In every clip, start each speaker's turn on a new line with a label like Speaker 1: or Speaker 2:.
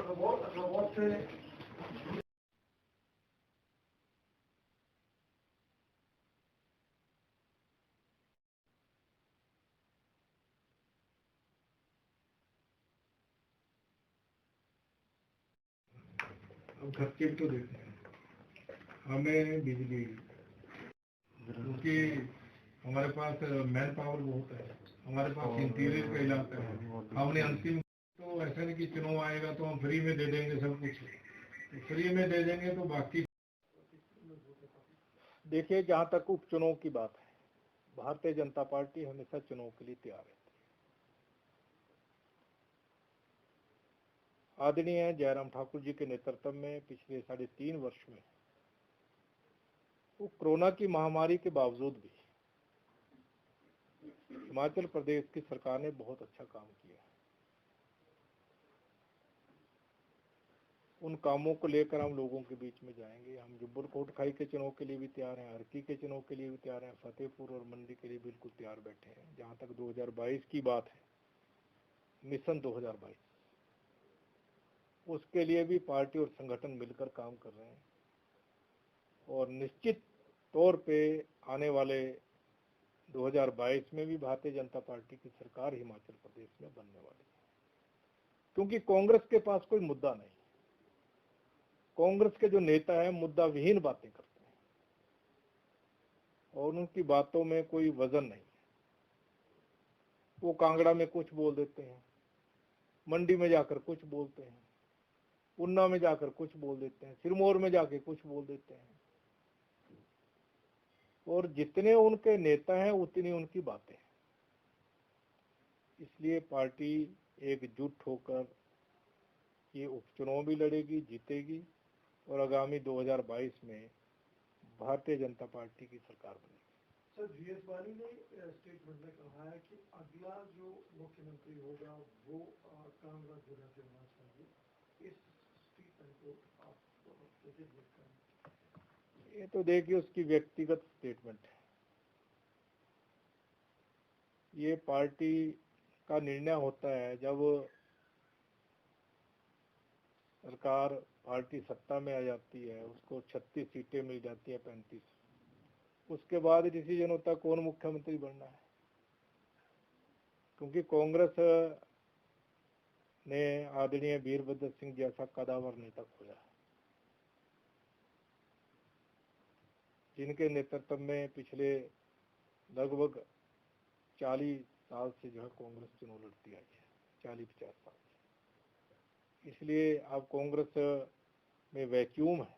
Speaker 1: Robot से
Speaker 2: अब खर्चे तो देते हैं हमें बिजली, क्योंकि हमारे पास मैन पावर बहुत है, हमारे पास इंटीरियर का इलाका है। हमने अंतिम तो ऐसा नहीं कि चुनाव आएगा तो हम फ्री में दे देंगे सब कुछ, तो फ्री में दे देंगे तो बाकी।
Speaker 3: देखिए, जहाँ तक उपचुनाव की बात है, भारतीय जनता पार्टी हमेशा चुनाव के लिए तैयार है। आदरणीय जयराम ठाकुर जी के नेतृत्व में पिछले 3.5 वर्ष में वो कोरोना की महामारी के बावजूद भी हिमाचल प्रदेश की सरकार ने बहुत अच्छा काम किया। उन कामों को लेकर हम लोगों के बीच में जाएंगे। हम जुब्बल कोटखाई के चुनाव के लिए भी तैयार हैं, हरकी के चुनाव के लिए भी तैयार हैं, फतेहपुर और मंडी के लिए बिल्कुल तैयार बैठे हैं। जहां तक 2022 की बात है, मिशन 2022, उसके लिए भी पार्टी और संगठन मिलकर काम कर रहे हैं और निश्चित तौर पे आने वाले 2022 में भी भारतीय जनता पार्टी की सरकार हिमाचल प्रदेश में बनने वाली है, क्योंकि कांग्रेस के पास कोई मुद्दा नहीं। कांग्रेस के जो नेता हैं मुद्दा विहीन बातें करते हैं और उनकी बातों में कोई वजन नहीं है। वो कांगड़ा में कुछ बोल देते हैं, मंडी में जाकर कुछ बोलते हैं, ऊना में जाकर कुछ बोल देते हैं, सिरमौर में जाके कुछ बोल देते हैं, और जितने उनके नेता हैं उतनी उनकी बातें हैं। इसलिए पार्टी एकजुट होकर ये उपचुनाव भी लड़ेगी, जीतेगी और आगामी 2022 में भारतीय जनता पार्टी की सरकार बनेगी।
Speaker 1: सर, जीएस वानी ने स्टेटमेंट में कहा है कि अगला जो मुख्यमंत्री होगा वो कांगड़ा जिला से होना चाहिए। इस स्टेटमेंट को आप कैसे देखते हैं?
Speaker 3: ये तो देखिए उसकी व्यक्तिगत स्टेटमेंट है। ये पार्टी का निर्णय होता है जब सरकार पार्टी सत्ता में आ जाती है, उसको 36 सीटें मिल जाती है 35, उसके बाद डिसीजन होता है कौन मुख्यमंत्री बनना है। क्योंकि कांग्रेस ने आदरणीय वीरभद्र सिंह जैसा कदावर नेता खोया, जिनके नेतृत्व में पिछले लगभग 40 साल से जो है कांग्रेस चुनाव लड़ती आई है, 40-50 साल से। इसलिए अब कांग्रेस में वैक्यूम है।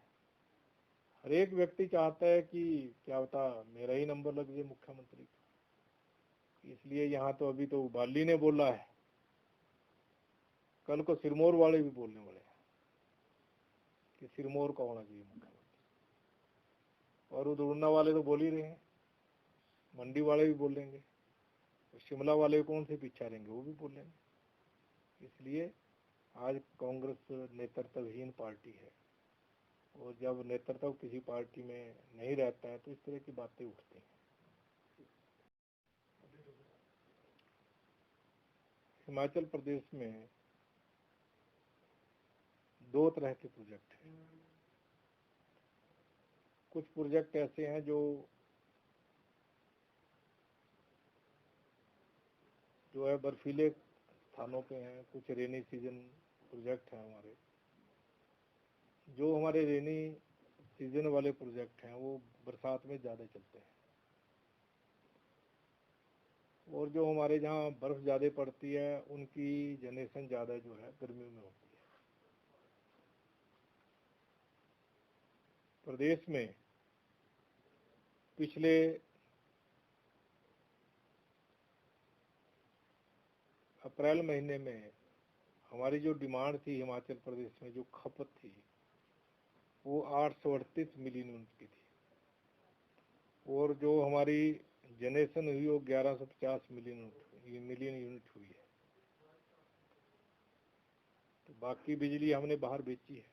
Speaker 3: हर एक व्यक्ति चाहता है कि क्या होता मेरा ही नंबर लग जाए मुख्यमंत्री का। इसलिए यहाँ तो अभी तो बाली ने बोला है, कल को सिरमौर वाले भी बोलने वाले हैं कि सिरमौर का होना चाहिए मुख्यमंत्री, और उधर ऊना वाले तो बोल ही रहे हैं, मंडी वाले भी बोलेंगे, शिमला वाले कौन से पीछा रहेंगे, वो भी बोलेंगे। इसलिए आज कांग्रेस नेतृत्वहीन पार्टी है, और जब नेतृत्व किसी पार्टी में नहीं रहता है तो इस तरह की बातें उठती हैं। हिमाचल प्रदेश में 2 तरह के प्रोजेक्ट हैं। कुछ प्रोजेक्ट ऐसे हैं जो है बर्फीले स्थानों पे हैं, कुछ रेनी सीजन प्रोजेक्ट हैं हमारे। जो हमारे रेनी सीजन वाले प्रोजेक्ट हैं वो बरसात में ज़्यादा चलते हैं, और जो हमारे जहाँ बर्फ़ ज़्यादा पड़ती है उनकी जनरेशन ज़्यादा जो है गर्मियों में होती है। प्रदेश में पिछले अप्रैल महीने में हमारी जो डिमांड थी हिमाचल प्रदेश में, जो खपत थी, वो 838 मिलियन यूनिट की थी, और जो हमारी जनरेशन हुई वो 1150 मिलियन यूनिट हुई है। तो बाकी बिजली हमने बाहर बेची है,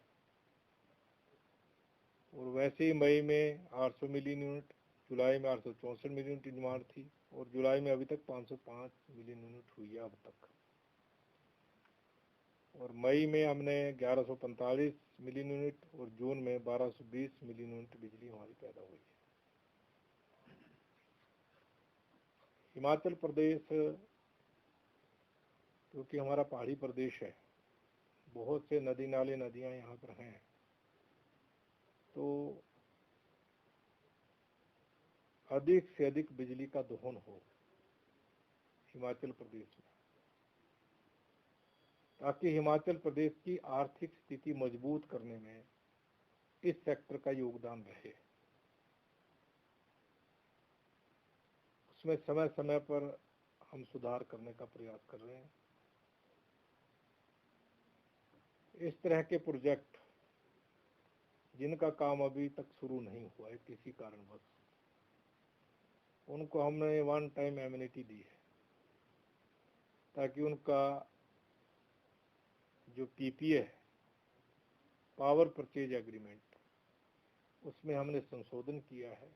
Speaker 3: और वैसे ही मई में 800 मिलियन यूनिट, जुलाई में 864 मिलियन यूनिट की डिमांड थी, और जुलाई में अभी तक 505 मिलियन यूनिट हुई है अब तक। और मई में हमने 1145 मिलियन यूनिट और जून में 1220 मिलियन यूनिट बिजली हमारी पैदा हुई है। हिमाचल प्रदेश क्योंकि हमारा पहाड़ी प्रदेश है, बहुत से नदी नाले नदियां यहाँ पर हैं, तो अधिक से अधिक बिजली का दोहन हो हिमाचल प्रदेश में, ताकि हिमाचल प्रदेश की आर्थिक स्थिति मजबूत करने में इस सेक्टर का योगदान रहे। उसमें समय समय पर हम सुधार करने का प्रयास कर रहे हैं। इस तरह के प्रोजेक्ट जिनका काम अभी तक शुरू नहीं हुआ है किसी कारणवश, उनको हमने वन टाइम एमिनिटी दी है, ताकि उनका जो पीपीए है, पावर परचेज एग्रीमेंट, उसमें हमने संशोधन किया है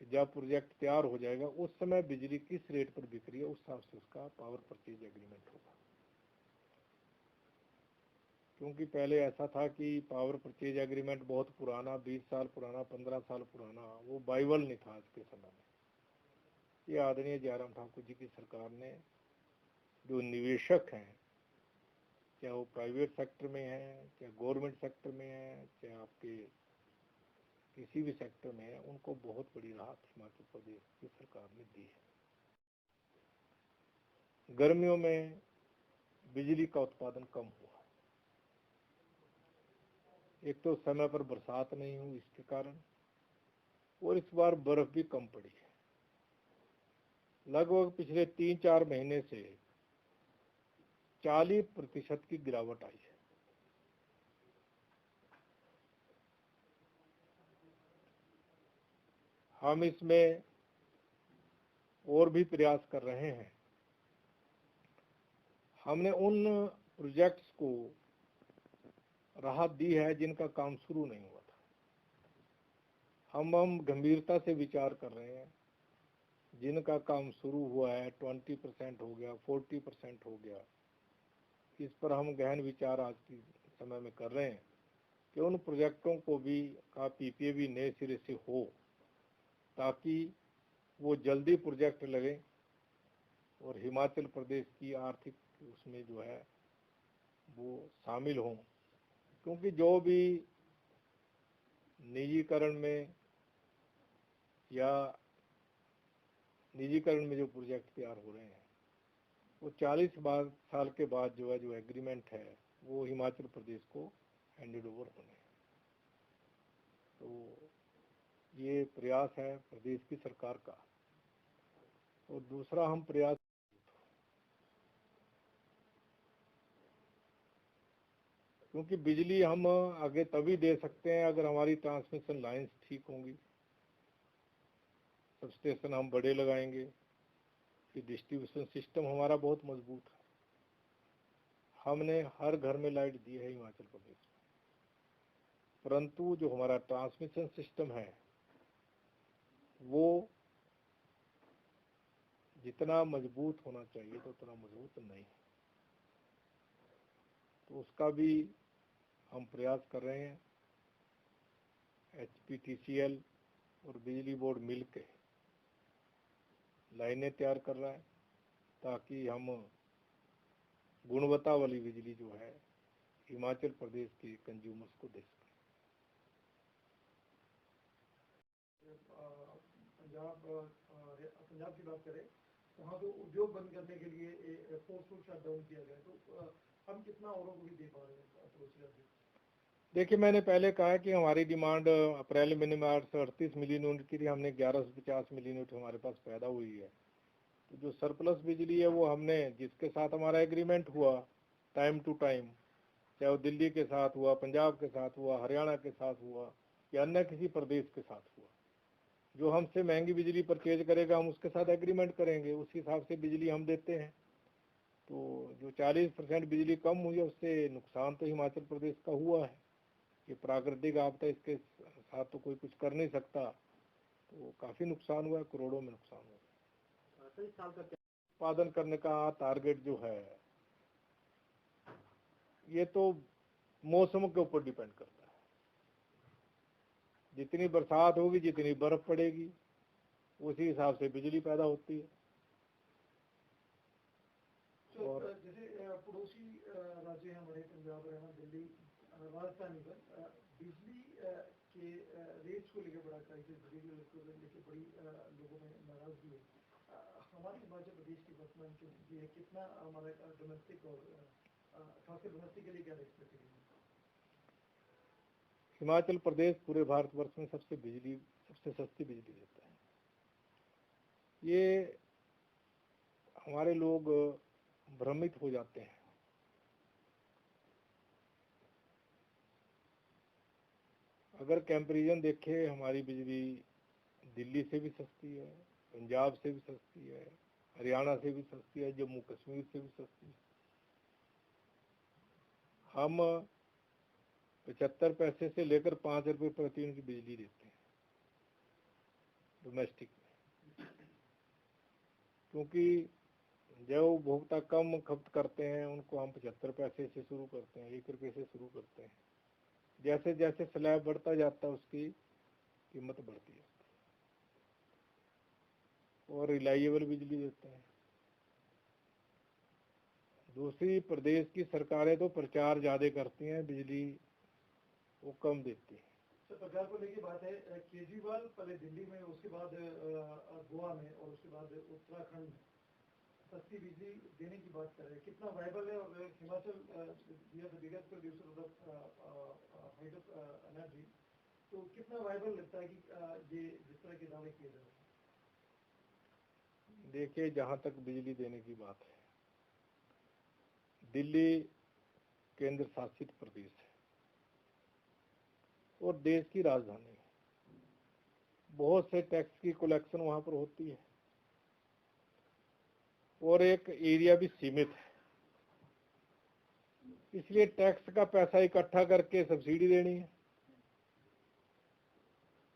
Speaker 3: कि जब प्रोजेक्ट तैयार हो जाएगा उस समय बिजली किस रेट पर बिक रही है उस हिसाब से उसका पावर परचेज एग्रीमेंट होगा। क्योंकि पहले ऐसा था कि पावर परचेज एग्रीमेंट बहुत पुराना, 20 साल पुराना, 15 साल पुराना, वो बाइबल नहीं था आज के समय में। ये आदरणीय जयराम ठाकुर जी की सरकार ने, जो निवेशक हैं, चाहे वो प्राइवेट सेक्टर में है, चाहे गवर्नमेंट सेक्टर में है, चाहे आपके किसी भी सेक्टर में है, उनको बहुत बड़ी राहत हिमाचल प्रदेश की सरकार ने दी है। गर्मियों में बिजली का उत्पादन कम हुआ, एक तो समय पर बरसात नहीं हुई इसके कारण, और इस बार बर्फ भी कम पड़ी है। लगभग पिछले 3-4 महीने से 40% की गिरावट आई है। हम इसमें और भी प्रयास कर रहे हैं। हमने उन प्रोजेक्ट्स को राहत दी है जिनका काम शुरू नहीं हुआ था। हम गंभीरता से विचार कर रहे हैं, जिनका काम शुरू हुआ है 20% हो गया, 40% हो गया, इस पर हम गहन विचार आज के समय में कर रहे हैं कि उन प्रोजेक्टों को भी का पीपीए भी नए सिरे से हो, ताकि वो जल्दी प्रोजेक्ट लगे और हिमाचल प्रदेश की आर्थिक उसमें जो है वो शामिल हों। क्योंकि जो भी निजीकरण में या निजीकरण में जो प्रोजेक्ट तैयार हो रहे हैं, वो 40 साल के बाद जो है, जो एग्रीमेंट है, वो हिमाचल प्रदेश को हैंडेड ओवर होने हैं। तो ये प्रयास है प्रदेश की सरकार का। और दूसरा हम प्रयास, क्योंकि बिजली हम आगे तभी दे सकते हैं अगर हमारी ट्रांसमिशन लाइंस ठीक होंगी, सब स्टेशन हम बड़े लगाएंगे, कि डिस्ट्रीब्यूशन सिस्टम हमारा बहुत मजबूत है। हमने हर घर में लाइट दी है हिमाचल प्रदेश में, परंतु जो हमारा ट्रांसमिशन सिस्टम है वो जितना मजबूत होना चाहिए तो उतना मजबूत नहीं है। तो उसका भी हम प्रयास कर रहे हैं। HPTCL और बिजली बोर्ड मिलकर लाइनें तैयार कर रहा है, ताकि हम गुणवत्ता वाली बिजली जो है हिमाचल प्रदेश के कंज्यूमर्स को दे सकें।
Speaker 1: पंजाब की बात करें, वहाँ तो उद्योग बंद करने के लिए फोर्सफुल शटडाउन किया गया, तो हम कितना औरों को भी दे पा रहे हैं?
Speaker 3: देखिए, मैंने पहले कहा कि हमारी डिमांड अप्रैल महीने में 838 मिलियन यूनिट की थी, हमने 1150 मिलियन यूनिट हमारे पास पैदा हुई है। तो जो सरप्लस बिजली है वो हमने, जिसके साथ हमारा एग्रीमेंट हुआ टाइम टू टाइम, चाहे वो दिल्ली के साथ हुआ, पंजाब के साथ हुआ, हरियाणा के साथ हुआ या अन्य किसी प्रदेश के साथ हुआ, जो हमसे महंगी बिजली परचेज करेगा हम उसके साथ एग्रीमेंट करेंगे, उस हिसाब से बिजली हम देते हैं। तो जो 40% बिजली कम हुई है उससे नुकसान तो हिमाचल प्रदेश का हुआ है। ये प्राकृतिक आपदा, इसके साथ तो कोई कुछ कर नहीं सकता, तो काफी नुकसान हुआ है, करोड़ों में नुकसान हुआ है। उत्पादन करने का टारगेट जो है ये तो मौसम के ऊपर डिपेंड करता है। जितनी बरसात होगी, जितनी बर्फ पड़ेगी, उसी हिसाब से बिजली पैदा होती है।
Speaker 1: तो
Speaker 3: और
Speaker 1: जैसे पड़ोसी राज्य हैं हमारे पंजाब, हरियाणा, दिल्ली, राजस्थान पर बिजली के रेट्स को लेकर बड़ा क्राइसिस, बिजली को लेकर बड़ी लोगों में नाराजगी है। हमारे हिमाचल प्रदेश की वर्तमान जो स्थिति है, कितना हमारा डोमेस्टिक और खासकर डोमेस्टिक के लिए क्या एक्सपेक्टेड है?
Speaker 3: हिमाचल प्रदेश पूरे भारतवर्ष में सबसे सस्ती बिजली देता है। ये हमारे लोग भ्रमित हो जाते हैं। अगर कंपैरिजन देखें, हमारी बिजली दिल्ली से भी सस्ती है, पंजाब से भी सस्ती है, हरियाणा से भी सस्ती है, जम्मू कश्मीर से भी सस्ती है। हम 75 पैसे से लेकर 5 रुपए प्रति यूनिट की बिजली देते हैं डोमेस्टिक में, क्योंकि जो उपभोक्ता कम खपत करते हैं उनको हम 75 पैसे से शुरू करते हैं, 1 रुपये से शुरू करते हैं। जैसे जैसे स्लैब बढ़ता जाता है उसकी कीमत बढ़ती है और रिलायबल बिजली देते हैं। दूसरी प्रदेश की सरकारें तो प्रचार ज्यादा करती हैं, बिजली वो कम देती है।
Speaker 1: तो प्रचार को लेकर बात है, केजरीवाल पहले दिल्ली में, उसके बाद गोवा में और उसके बाद उत्तराखंड में सस्ती बिजली देने की बात कर रहे हैं। कितना वायबल है? और Himachal biggest producer of energy, तो कितना वायबल लगता है कि ये जिस तरह के दावे किए जा रहे हैं?
Speaker 3: देखिए, जहां तक बिजली देने की बात है, दिल्ली केंद्र शासित प्रदेश है और देश की राजधानी है। बहुत से टैक्स की कलेक्शन वहां पर होती है और एक एरिया भी सीमित है, इसलिए टैक्स का पैसा इकट्ठा करके सब्सिडी देनी है।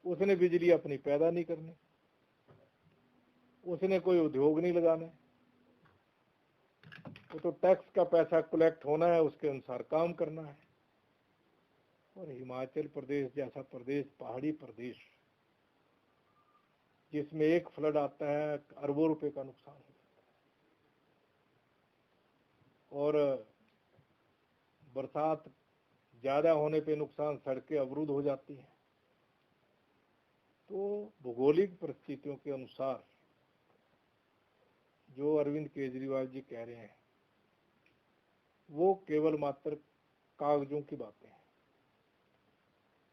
Speaker 3: उसने बिजली अपनी पैदा नहीं करनी, उसने कोई उद्योग नहीं लगाना, वो तो टैक्स का पैसा कलेक्ट होना है, उसके अनुसार काम करना है। और हिमाचल प्रदेश जैसा प्रदेश, पहाड़ी प्रदेश, जिसमें एक फ्लड आता है अरबों रुपए का नुकसान हो जाता है, और बरसात ज्यादा होने पे नुकसान, सड़कें अवरुद्ध हो जाती हैं। तो भौगोलिक परिस्थितियों के अनुसार जो अरविंद केजरीवाल जी कह रहे हैं वो केवल मात्र कागजों की बातें हैं।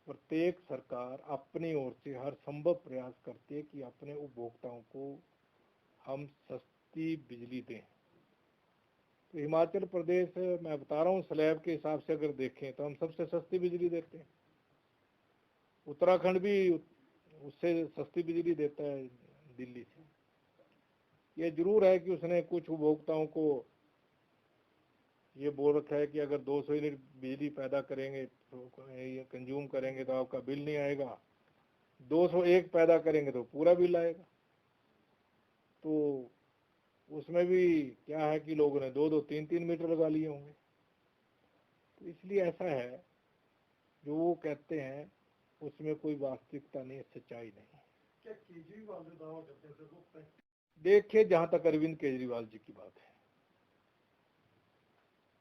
Speaker 3: प्रत्येक सरकार अपनी ओर से हर संभव प्रयास करती है कि अपने उपभोक्ताओं को हम सस्ती बिजली दें। तो हिमाचल प्रदेश, मैं बता रहा हूँ, स्लैब के हिसाब से अगर देखें तो हम सबसे सस्ती बिजली देते हैं। उत्तराखंड भी उससे सस्ती बिजली देता है दिल्ली से। ये जरूर है कि उसने कुछ उपभोक्ताओं को ये बोल रखा है कि अगर 200 यूनिट बिजली पैदा करेंगे तो कंज्यूम करेंगे तो आपका बिल नहीं आएगा, 201 पैदा करेंगे तो पूरा बिल आएगा। तो उसमें भी क्या है कि लोगों ने 2-2, 3-3 मीटर लगा लिए होंगे। तो इसलिए ऐसा है, जो वो कहते हैं उसमें कोई वास्तविकता नहीं, सच्चाई नहीं।
Speaker 1: क्या केजरीवाल जो दावा करते हैं वो?
Speaker 3: देखिए, जहां तक अरविंद केजरीवाल जी की बात है,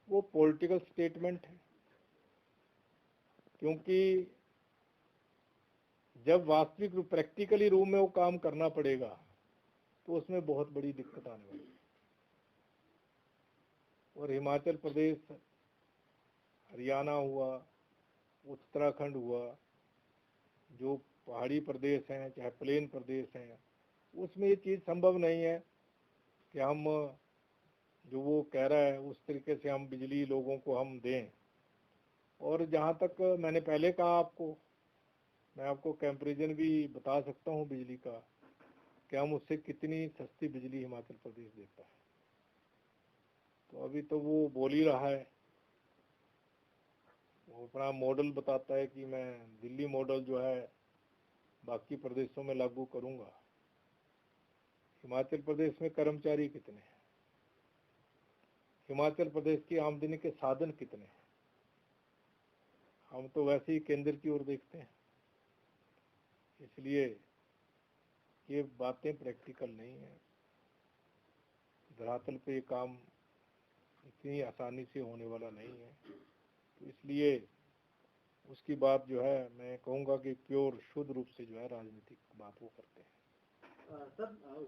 Speaker 3: वो पॉलिटिकल स्टेटमेंट है, क्योंकि जब वास्तविक प्रैक्टिकली रूप में वो काम करना पड़ेगा तो उसमें बहुत बड़ी दिक्कत आने वाली है। और हिमाचल प्रदेश, हरियाणा हुआ, उत्तराखंड हुआ, जो पहाड़ी प्रदेश हैं चाहे प्लेन प्रदेश हैं, उसमें ये चीज़ संभव नहीं है कि हम जो वो कह रहा है उस तरीके से हम बिजली लोगों को हम दें। और जहाँ तक मैंने पहले कहा आपको, मैं आपको कंपैरिजन भी बता सकता हूँ बिजली का, कि हम उससे कितनी सस्ती बिजली हिमाचल प्रदेश देता है। तो अभी तो वो बोल ही रहा है, वो अपना मॉडल बताता है कि मैं दिल्ली मॉडल जो है बाकी प्रदेशों में लागू करूंगा। हिमाचल प्रदेश में कर्मचारी कितने हैं, हिमाचल प्रदेश की आमदनी के साधन कितने हैं, हम तो वैसे ही केंद्र की ओर देखते हैं, इसलिए ये बातें प्रैक्टिकल नहीं है। धरातल पे ये काम इतनी आसानी से होने वाला नहीं है, तो इसलिए उसकी बात जो है मैं कहूँगा कि प्योर शुद्ध रूप से जो है राजनीतिक बात वो करते हैं।
Speaker 4: सर